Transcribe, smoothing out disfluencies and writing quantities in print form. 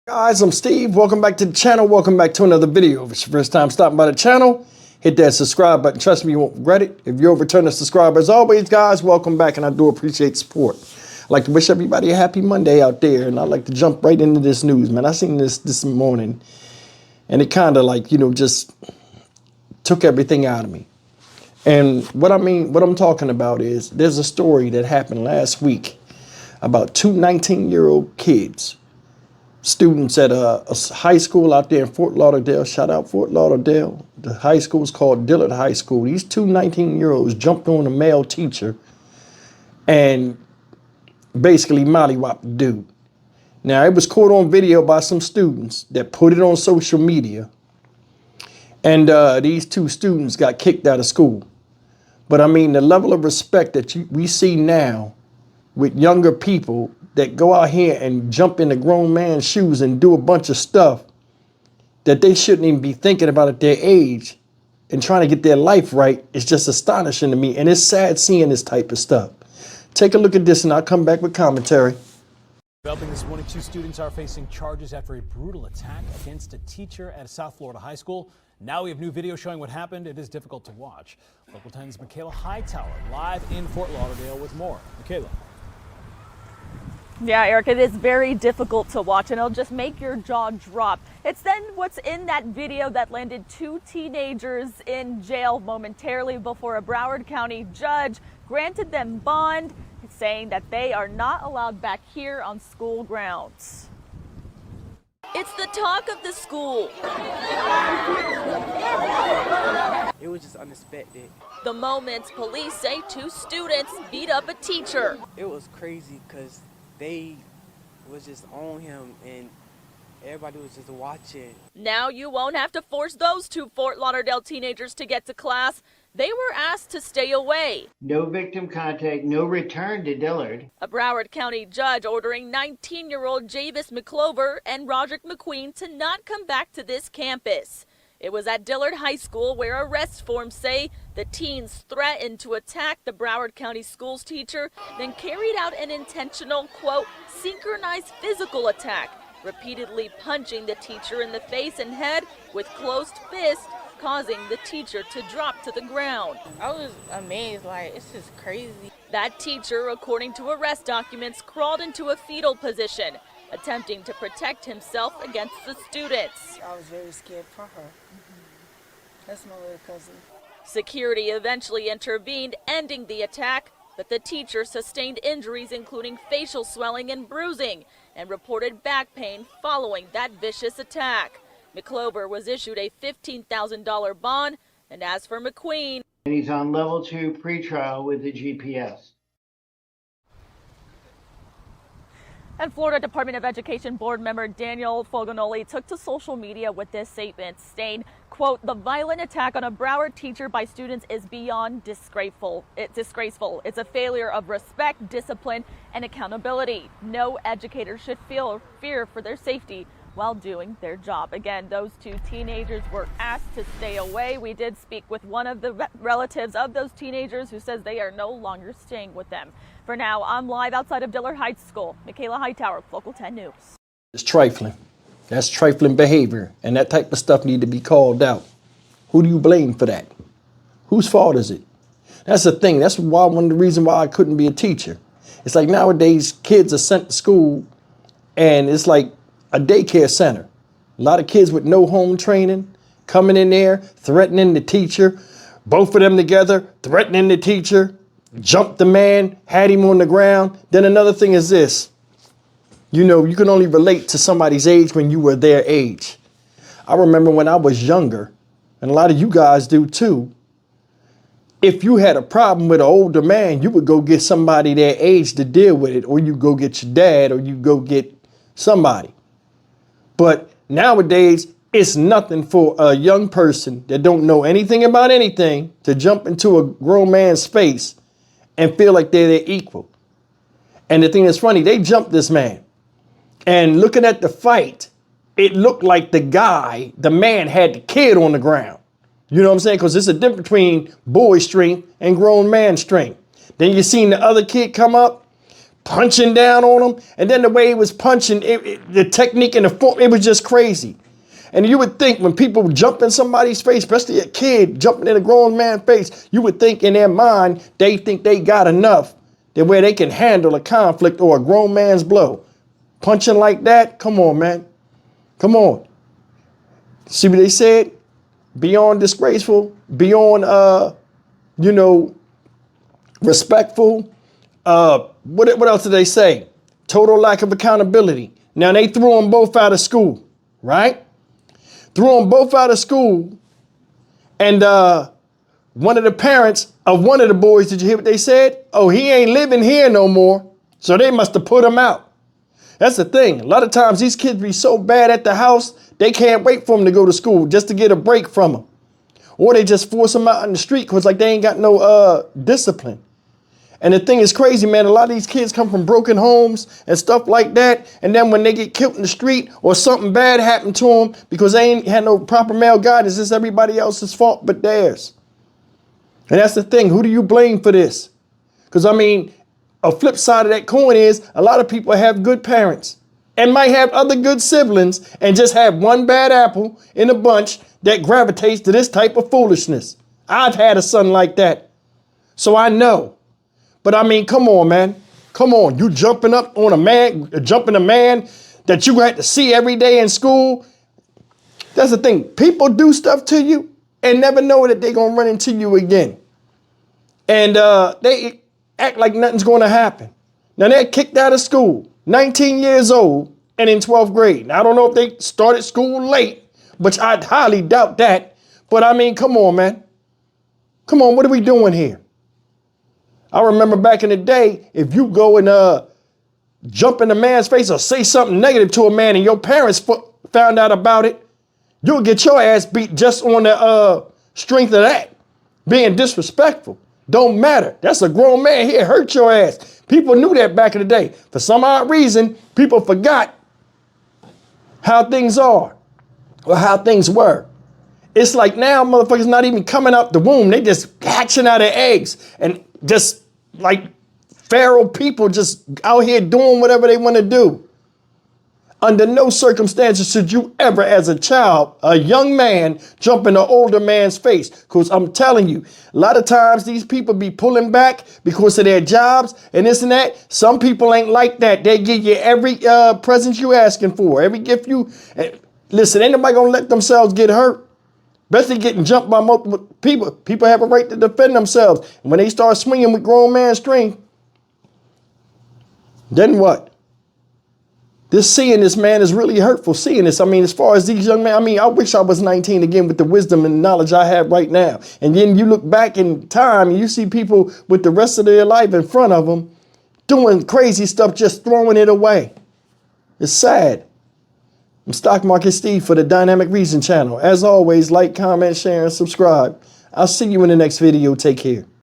Guys, I'm Steve. Welcome back to the channel. Welcome back to another video. If it's your first time stopping by the channel, hit that subscribe button. Trust me, you won't regret it. If you're a returning subscriber, as always, guys, welcome back, and I do appreciate support. I'd like to wish everybody a happy Monday out there, and I'd like to jump right into this news, man. I seen this morning, and it kind of like, just took everything out of me. And what I'm talking about is there's a story that happened last week about two 19-year-old kids, students at a high school out there in Fort Lauderdale. Shout out Fort Lauderdale. The high school is called Dillard High School. These two 19-year-olds jumped on a male teacher and basically mollywopped the dude. Now, it was caught on video by some students that put it on social media. And these two students got kicked out of school. But I mean, the level of respect that we see now with younger people that go out here and jump in a grown man's shoes and do a bunch of stuff that they shouldn't even be thinking about at their age and trying to get their life right is just astonishing to me. And it's sad seeing this type of stuff. Take a look at this and I'll come back with commentary. Developing this morning, two students are facing charges after a brutal attack against a teacher at a South Florida high school. Now we have new video showing what happened. It is difficult to watch. Local 10's Michaela Hightower live in Fort Lauderdale with more. Michaela. Yeah, Eric, it is very difficult to watch, and it'll just make your jaw drop. It's then what's in that video that landed two teenagers in jail momentarily before a Broward County judge granted them bond, saying that they are not allowed back here on school grounds. It's the talk of the school. It was just unexpected. The moments police say two students beat up a teacher. It was crazy because they was just on him and everybody was just watching. Now you won't have to force those two Fort Lauderdale teenagers to get to class. They were asked to stay away. No victim contact, no return to Dillard. A Broward County judge ordering 19-year-old Javis McClover and Roderick McQueen to not come back to this campus. It was at Dillard High School where arrest forms say the teens threatened to attack the Broward County Schools teacher, then carried out an intentional, quote, synchronized physical attack, repeatedly punching the teacher in the face and head with closed fists, causing the teacher to drop to the ground. I was amazed, like, it's just crazy. That teacher, according to arrest documents, crawled into a fetal position, attempting to protect himself against the students. I was very scared for her. That's my little cousin. Security eventually intervened, ending the attack, but the teacher sustained injuries including facial swelling and bruising, and reported back pain following that vicious attack. McClover was issued a $15,000 bond, and as for McQueen, And he's on level 2 pretrial with the GPS. and Florida Department of Education board member Daniel Foganoli took to social media with this statement, saying, quote, the violent attack on a Broward teacher by students is beyond disgraceful. It's a failure of respect, discipline, and accountability. No educator should feel fear for their safety while doing their job. Again, those two teenagers were asked to stay away. We did speak with one of the relatives of those teenagers who says they are no longer staying with them. For now, I'm live outside of Dillard High School. Michaela Hightower, Local 10 News. It's trifling. That's trifling behavior, and that type of stuff need to be called out. Who do you blame for that? Whose fault is it? That's the thing. That's why one of the reasons why I couldn't be a teacher. It's like nowadays kids are sent to school and it's like a daycare center. A lot of kids with no home training coming in there, threatening the teacher, both of them together, threatening the teacher, jumped the man, had him on the ground. Then another thing is this. You can only relate to somebody's age when you were their age. I remember when I was younger, and a lot of you guys do too, if you had a problem with an older man, you would go get somebody their age to deal with it, or you go get your dad, or you go get somebody. But nowadays, it's nothing for a young person that don't know anything about anything to jump into a grown man's face and feel like they're their equal. And the thing that's funny, they jumped this man. And looking at the fight, it looked like the man had the kid on the ground. You know what I'm saying? Because there's a difference between boy strength and grown man strength. Then you seen the other kid come up, punching down on him. And then the way he was punching, the technique and the form, it was just crazy. And you would think when people jump in somebody's face, especially a kid jumping in a grown man's face, you would think in their mind, they think they got enough that where they can handle a conflict or a grown man's blow. Punching like that, come on, man. Come on. See what they said? Beyond disgraceful, beyond, respectful. What else did they say? Total lack of accountability. Now they threw them both out of school, right? Threw them both out of school. And one of the parents of one of the boys, did you hear what they said? Oh, he ain't living here no more. So they must have put him out. That's the thing. A lot of times these kids be so bad at the house, they can't wait for them to go to school just to get a break from them. Or they just force them out in the street because like they ain't got no discipline. And the thing is crazy, man. A lot of these kids come from broken homes and stuff like that. And then when they get killed in the street or something bad happened to them because they ain't had no proper male guidance, it's everybody else's fault but theirs. And that's the thing. Who do you blame for this? Because, I mean, a flip side of that coin is a lot of people have good parents and might have other good siblings and just have one bad apple in a bunch that gravitates to this type of foolishness. I've had a son like that. So I know. But I mean, come on, man. Come on. You jumping up on a man that you had to see every day in school. That's the thing. People do stuff to you and never know that they're going to run into you again. And they act like nothing's going to happen. Now they're kicked out of school, 19 years old and in 12th grade. Now, I don't know if they started school late, which I highly doubt that. But I mean, come on, man. Come on. What are we doing here? I remember back in the day, if you go and jump in a man's face or say something negative to a man and your parents found out about it, you'll get your ass beat just on the strength of that. Being disrespectful. Don't matter. That's a grown man here. Hurt your ass. People knew that back in the day. For some odd reason, people forgot how things are or how things were. It's like now motherfuckers not even coming out the womb. They just hatching out their eggs and just like feral people just out here doing whatever they want to do. Under no circumstances should you ever, as a child, a young man, jump in an older man's face. Because I'm telling you, a lot of times these people be pulling back because of their jobs and this and that. Some people ain't like that. They give you every present you asking for, every gift you. Listen, ain't nobody gonna let themselves get hurt. Especially getting jumped by multiple people. People have a right to defend themselves. And when they start swinging with grown man strength, then what? Seeing this, man, is really hurtful. Seeing this, I mean, as far as these young men, I mean, I wish I was 19 again with the wisdom and knowledge I have right now. And then you look back in time and you see people with the rest of their life in front of them doing crazy stuff, just throwing it away. It's sad. I'm Stock Market Steve for the Dynamic Reason channel. As always, like, comment, share, and subscribe. I'll see you in the next video. Take care.